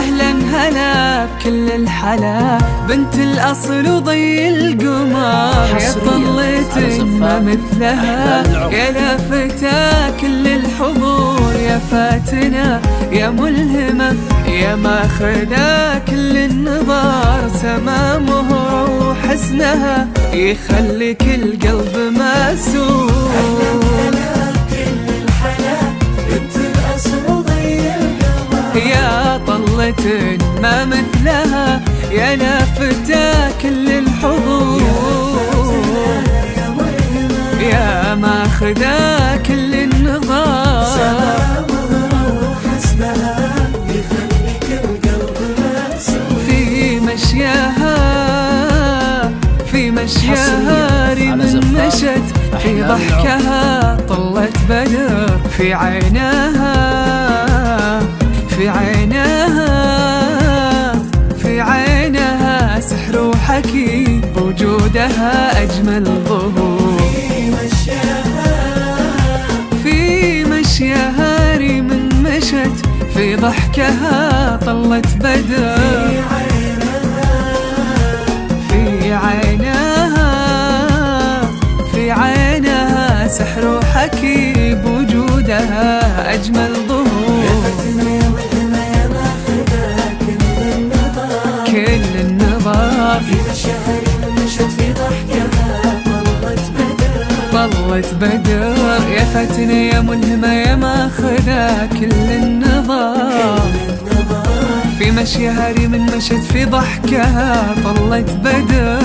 أهلا هلا بكل الحلا، بنت الأصل وضي القمر، يا طلة ما مثلها، يا لافتة كل الحضور، يا فاتنة يا ملهمة، يا ماخذة كل النظر، سمامه وحسنها يخليك القلب مسور. يا طلة ما مثلها، يا لافتة كل الحضور، يا ماخذة كل النظر، في مشياها في مشياها ريم مشت، في ضحكها طلت بدر، في عيناها في عينها سحر وحكي، بوجودها أجمل ظهور، في مشياها ريم مشت، في ضحكها طلت بدر، في عينها سحر وحكي، بوجودها أجمل ظهور. كل النظر في مشيها مشت، في ضحكها طلت بدر، يا فتنة يا ملهمة يا ماخذة كل النظر، في مشيها ريم مشت، في ضحكها طلت بدر.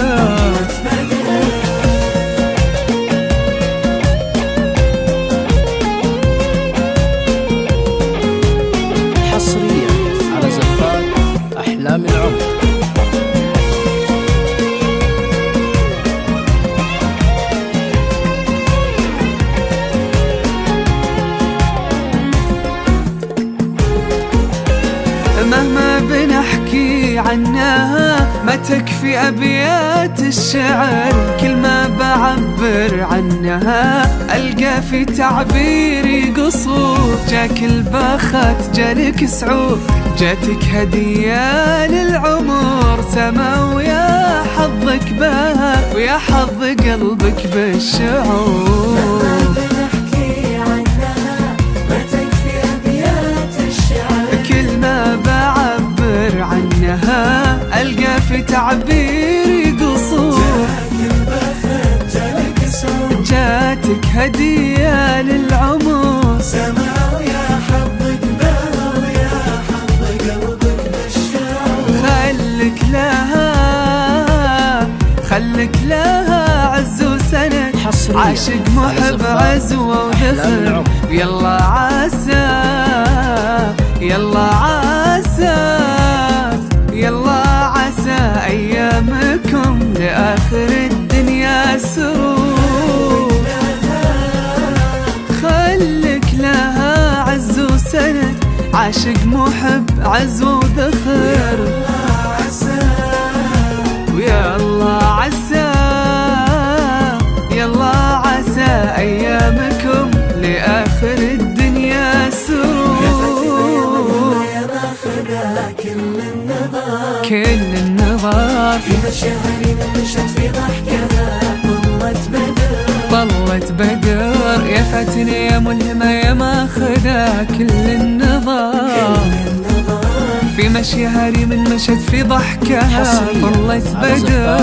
حصريا على زفات أحلام العمر. مهما بنحكي عنها ما تكفي أبيات الشعر، كل ما بعبر عنها ألقى في تعبيري قصور، جاك البخت جالك سعود، جاتك هدية للعمر، سما ويا حظك بها، ويا حظ قلبك بالشعور. ألقى في تعبيري قصور، جاتك هدية للعمر، سما ويا حظك بها، ويا حظ قلبك بالشعور. خلك لها عز وسند، عاشق محب عزوة ودخل، يلا عسى أيامكم لآخر الدنيا سرور. خلك لها عز وسند، عاشق محب عز وذخر، يلا عسى أيامكم لآخر الدنيا سرور. كل النظر في مشيها مشت، في ضحكها طلت بدر، يا فتنة يا ملهمة يا ماخذة كل النظر، في مشيها ريم مشت، في ضحكها طلت بدر.